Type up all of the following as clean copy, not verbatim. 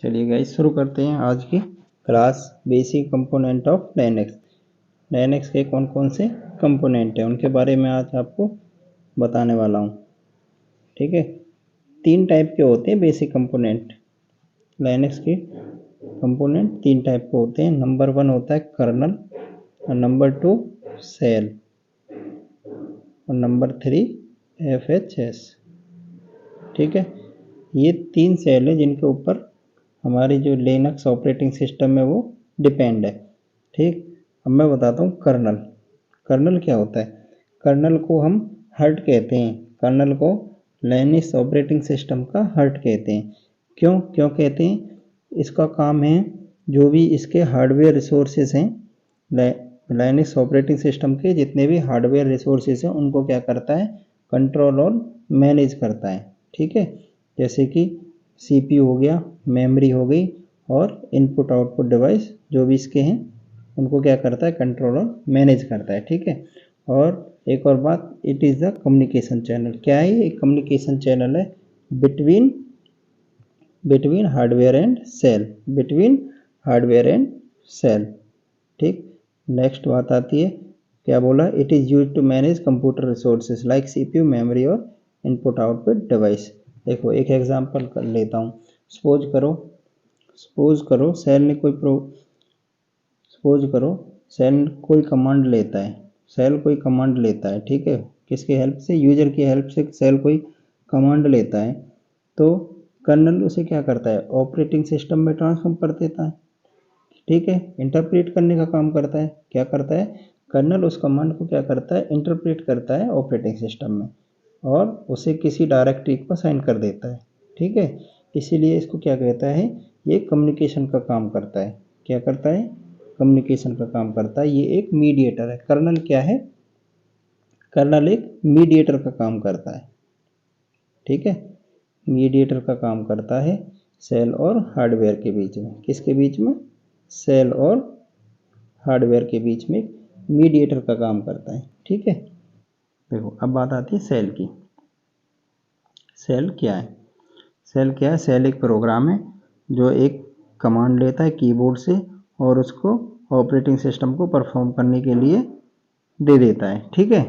चलिए गाइस शुरू करते हैं आज की class basic component of Linux. Linux के कौन कौन से कंपोनेंट हैं उनके बारे में आज आपको बताने वाला हूं। ठीक है, 3 टाइप के होते हैं बेसिक कंपोनेंट। लाइनक्स के कंपोनेंट 3 टाइप के होते हैं। नंबर 1 होता है कर्नल, और नंबर 2 सेल, और नंबर 3 FHS। ठीक है, ये 3 सेल है जिनके ऊपर हमारी जो लिनक्स ऑपरेटिंग सिस्टम है वो डिपेंड है। ठीक, अब मैं बताता हूँ कर्नल। कर्नल क्या होता है? कर्नल को हम हर्ट कहते हैं। कर्नल को लिनक्स ऑपरेटिंग सिस्टम का हर्ट कहते हैं। क्यों क्यों कहते हैं? इसका काम है जो भी इसके हार्डवेयर रिसोर्सेज हैं, लिनक्स ऑपरेटिंग सिस्टम के जितने भी हार्डवेयर रिसोर्सेज हैं उनको क्या करता है? कंट्रोल और मैनेज करता है। ठीक है, जैसे कि CPU हो गया, मेमोरी हो गई, और इनपुट आउटपुट डिवाइस जो भी इसके हैं उनको क्या करता है? कंट्रोल और मैनेज करता है। ठीक है, और एक और बात, it is the communication channel. क्या है? एक कम्युनिकेशन चैनल है between hardware and shell, between hardware and shell. ठीक, नेक्स्ट बात आती है, क्या बोला? It is use to manage computer resources like CPU, memory और इनपुट आउटपुट डिवाइस। देखो एक एग्जांपल कर लेता हूँ। सपोज करो सेल कोई कमांड लेता है। ठीक है, किसके हेल्प से? यूजर की हेल्प से सेल कोई कमांड लेता है, तो कर्नल उसे क्या करता है? ऑपरेटिंग सिस्टम में ट्रांसफॉर्म कर देता है। ठीक है, इंटरप्रेट करने का काम करता है। क्या करता है? कर्नल उस कमांड को क्या करता है? इंटरप्रेट करता है ऑपरेटिंग सिस्टम में, और उसे किसी डायरेक्टरी को असाइन कर देता है। ठीक है, इसीलिए इसको क्या कहता है? ये कम्युनिकेशन का काम करता है। क्या करता है? कम्युनिकेशन का काम करता है। ये एक मीडिएटर है। कर्नल क्या है? कर्नल एक मीडिएटर का काम करता है। ठीक है, मीडिएटर का काम करता है सेल और हार्डवेयर के बीच में। किसके बीच में? सेल और हार्डवेयर के बीच में मीडिएटर का काम करता है। ठीक है, देखो अब बात आती है सेल की। सेल क्या है? सेल एक प्रोग्राम है जो एक कमांड लेता है कीबोर्ड से और उसको ऑपरेटिंग सिस्टम को परफॉर्म करने के लिए दे देता है। ठीक है,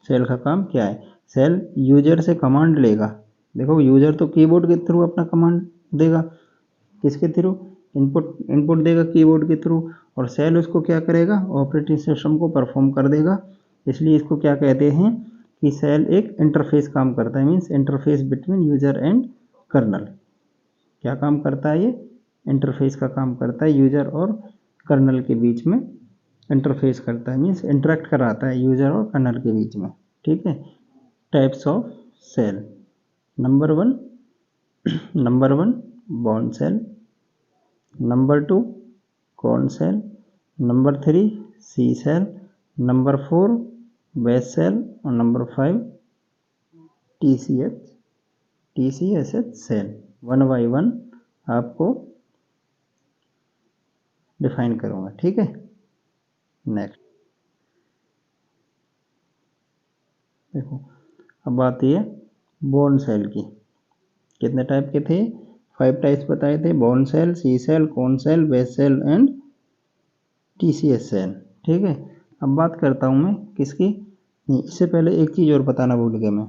सेल का काम क्या है? सेल यूजर से कमांड लेगा। देखो यूजर तो कीबोर्ड के थ्रू अपना कमांड देगा। किसके थ्रू? इनपुट देगा कीबोर्ड के थ्रू, और सेल उसको क्या करेगा? ऑपरेटिंग सिस्टम को परफॉर्म कर देगा। इसलिए इसको क्या कहते हैं कि सेल एक इंटरफेस काम करता है, means interface between user and kernel. क्या काम करता है ये? इंटरफेस का काम करता है, यूजर और कर्नल के बीच में इंटरफेस करता है, मीन्स इंटरेक्ट कराता है यूजर और कर्नल के बीच में। ठीक है, types of shell. Number one बॉन्ड shell, number 2 Korn shell, number 3 C shell, number 4 bash shell, और नंबर 5 TCSH सेल। 1 बाई 1 आपको डिफाइन करूँगा। ठीक है, नेक्स्ट देखो अब बात ये बॉन्ड सेल की। कितने टाइप के थे? 5 टाइप्स बताए थे। बॉन्ड shell, C shell, Korn shell, bash shell and TCS shell. ठीक है, अब बात करता हूँ मैं किसकी? नहीं, इससे पहले एक चीज़ और बताना भूल गया मैं।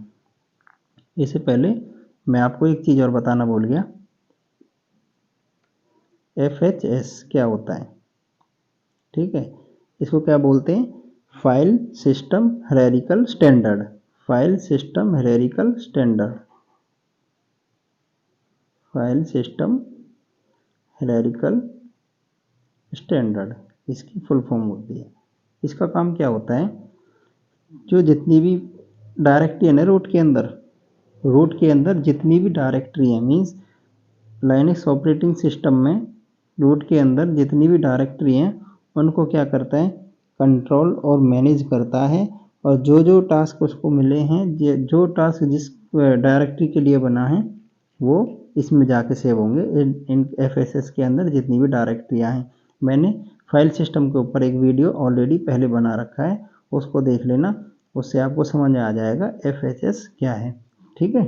इससे पहले मैं आपको एक चीज़ और बताना भूल गया। FHS क्या होता है? ठीक है, इसको क्या बोलते हैं? File system hierarchical standard. File system hierarchical standard. File system hierarchical standard इसकी फुल फॉर्म होती है। इसका काम क्या होता है? जो जितनी भी डायरेक्टरी है ना रूट के अंदर जितनी भी डायरेक्टरी है, मीन्स लाइनक्स ऑपरेटिंग सिस्टम में रूट के अंदर जितनी भी डायरेक्टरी हैं उनको क्या करता है? कंट्रोल और मैनेज करता है। और जो जो टास्क उसको मिले हैं, जो टास्क जिस डायरेक्टरी के लिए बना है वो इसमें जाके सेव होंगे इन FHS के अंदर जितनी भी डायरेक्टरियाँ हैं। मैंने फाइल सिस्टम के ऊपर एक वीडियो ऑलरेडी पहले बना रखा है, उसको देख लेना, उससे आपको समझ आ जाएगा FHS क्या है। ठीक है,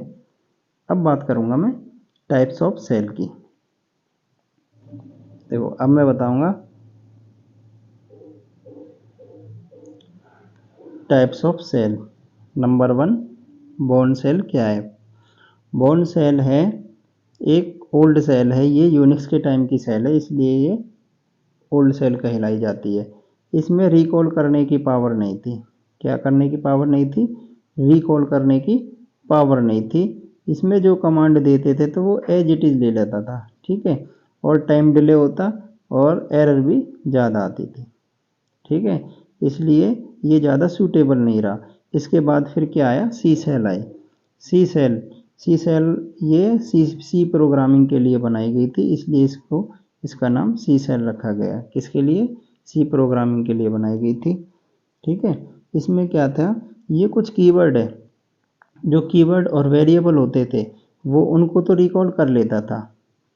अब बात करूँगा मैं टाइप्स ऑफ सेल की। देखो अब मैं बताऊंगा types of shell. Number 1, Bourne shell क्या है? बोर्न सेल है एक ओल्ड सेल है, ये यूनिक्स के टाइम की सेल है, इसलिए ये ओल्ड सेल कहलाई जाती है। इसमें रिकॉल करने की पावर नहीं थी। क्या करने की पावर नहीं थी? रिकॉल करने की पावर नहीं थी। इसमें जो कमांड देते थे तो वो एज इट इज़ ले लेता था, ठीक है, और टाइम डिले होता और एरर भी ज़्यादा आती थी, ठीक है, इसलिए ये ज़्यादा सूटेबल नहीं रहा। इसके बाद फिर क्या आया? सी सेल आई। सी सेल सी सेल ये सी प्रोग्रामिंग के लिए बनाई गई थी, इसलिए इसका नाम सी सेल रखा गया। किसके लिए? सी प्रोग्रामिंग के लिए बनाई गई थी, ठीक है। इसमें क्या था? ये कुछ कीवर्ड है, जो कीवर्ड और वेरिएबल होते थे वो उनको तो रिकॉल कर लेता था,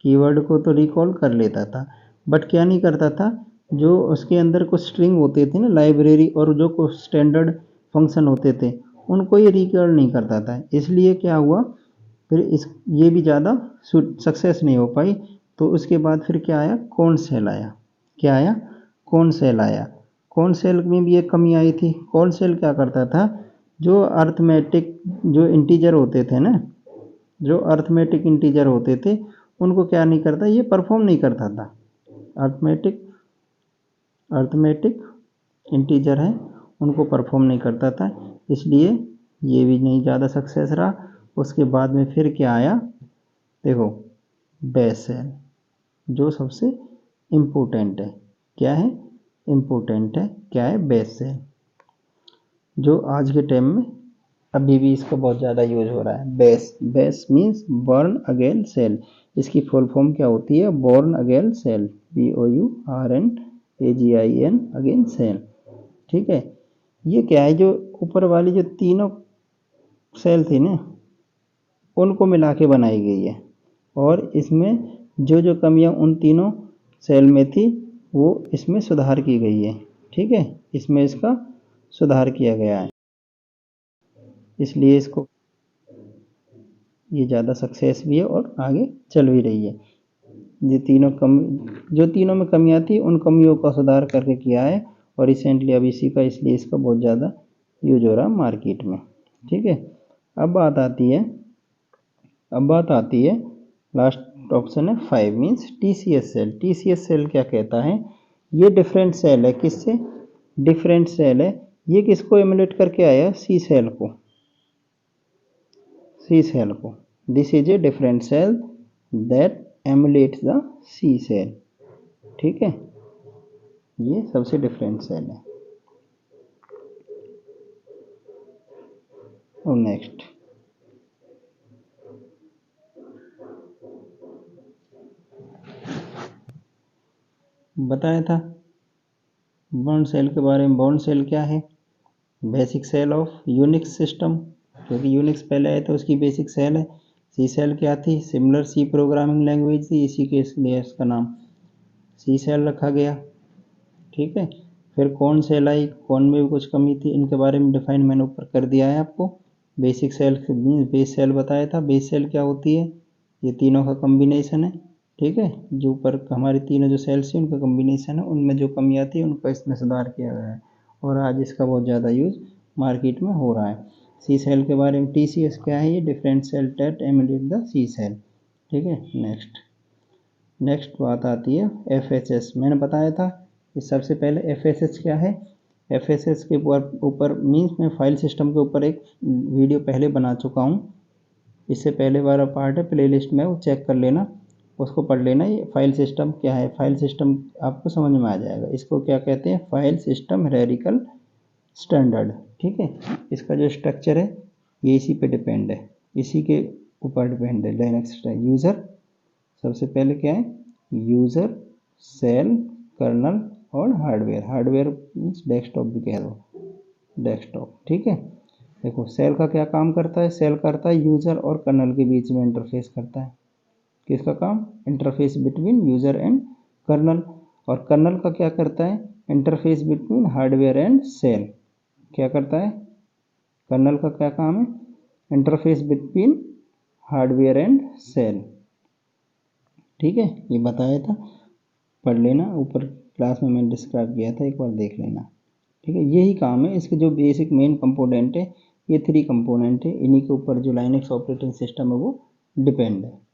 कीवर्ड को तो रिकॉल कर लेता था, बट क्या नहीं करता था, जो उसके अंदर कुछ स्ट्रिंग होते थे ना, लाइब्रेरी और जो कुछ स्टैंडर्ड फंक्शन होते थे उनको ये रिकॉल नहीं करता था। इसलिए क्या हुआ, फिर ये भी ज़्यादा सक्सेस नहीं हो पाई। तो उसके बाद फिर क्या आया? कॉर्न सेल आया। क्या आया? कॉर्न सेल आया। कॉर्न सेल में भी एक कमी आई थी। कॉर्न सेल क्या करता था, जो अर्थमेटिक जो इंटीजर होते थे ना, जो अर्थमेटिक इंटीजर होते थे उनको क्या नहीं करता, ये परफॉर्म नहीं करता था। अर्थमेटिक अर्थमेटिक इंटीजर है उनको परफॉर्म नहीं करता था, इसलिए ये भी नहीं ज़्यादा सक्सेस रहा। उसके बाद में फिर क्या आया? देखो, बेस सेल जो सबसे इम्पोर्टेंट है। क्या है? इम्पोर्टेंट है। क्या है? बेस सेल, जो आज के टाइम में अभी भी इसका बहुत ज़्यादा यूज हो रहा है। Bash means Bourne again shell. इसकी फुल फॉर्म क्या होती है? Bourne again shell, BOURNAGIN again shell, ठीक है। ये क्या है? जो ऊपर वाली जो तीनों सेल थी ना उनको मिला के बनाई गई है, और इसमें जो जो कमियां उन तीनों सेल में थी वो इसमें सुधार की गई है, ठीक है, इसमें इसका सुधार किया गया है, इसलिए इसको ये ज़्यादा सक्सेस भी है और आगे चल भी रही है। जो तीनों में कमियां थी उन कमियों का सुधार करके किया है, और रिसेंटली अब इसी का, इसलिए इसका बहुत ज़्यादा यूज हो रहा है मार्केट में, ठीक है। अब बात आती है लास्ट ऑप्शन है 5 means TCS shell. TCS shell क्या कहता है? ये डिफरेंट सेल है। किससे डिफरेंट सेल है? ये किसको एमुलेट करके आया? सी सेल को। सी सेल को। This is a different cell that emulates the C cell, ठीक है, ये सबसे डिफरेंट सेल है। और नेक्स्ट बताया था बॉर्न सेल के बारे में। बॉर्न सेल क्या है? Basic shell of Unix system, क्योंकि यूनिक्स पहले आया तो उसकी बेसिक सेल है। सी सेल क्या थी? सिमिलर सी प्रोग्रामिंग लैंग्वेज थी, इसी के इसलिए इसका नाम सी सेल रखा गया, ठीक है। फिर कौन सेल आई? कौन में भी कुछ कमी थी, इनके बारे में डिफाइन मैंने ऊपर कर दिया है आपको। Basic shell means bash shell बताया था। बेस सेल क्या होती है? ये तीनों का कम्बिनेशन है, ठीक है, जो ऊपर हमारी तीनों जो सेल्स हैं उनका कम्बिनेशन है, उनमें जो कमी आती है उनका इसमें सुधार किया गया है, और आज इसका बहुत ज़्यादा यूज़ मार्केट में हो रहा है। सी सेल के बारे में TCS क्या है? ये different cell that emulate the C cell, ठीक है। नेक्स्ट बात आती है FSS। मैंने बताया था कि सबसे पहले FSS क्या है? FSS के ऊपर मीन्स मैं फाइल सिस्टम के ऊपर एक वीडियो पहले बना चुका हूँ, इससे पहले वाला पार्ट है प्लेलिस्ट में, वो चेक कर लेना, उसको पढ़ लेना। ये फाइल सिस्टम क्या है? फाइल सिस्टम आपको समझ में आ जाएगा। इसको क्या कहते हैं? फाइल सिस्टम हायरार्किकल स्टैंडर्ड, ठीक है। इसका जो स्ट्रक्चर है ये इसी पे डिपेंड है, इसी के ऊपर डिपेंड है। लिनक्स यूज़र सबसे पहले क्या है? यूज़र, सेल, कर्नल और हार्डवेयर। हार्डवेयर मीन्स डेस्कटॉप भी कह दो, डेस्कटॉप, ठीक है। देखो सेल का क्या काम करता है? सेल करता है यूज़र और कर्नल के बीच में इंटरफेस करता है। किसका काम? Interface between user and kernel. और कर्नल का क्या करता है? Interface between hardware and shell. क्या करता है? कर्नल का क्या काम है? Interface between hardware and shell, ठीक है, ये बताया था। पढ़ लेना, ऊपर क्लास में मैंने डिस्क्राइब किया था, एक बार देख लेना। ठीक है, यही काम है इसके। जो बेसिक मेन कंपोनेंट है, ये 3 कंपोनेंट है, इन्हीं के ऊपर जो लाइनक्स ऑपरेटिंग सिस्टम है वो डिपेंड है।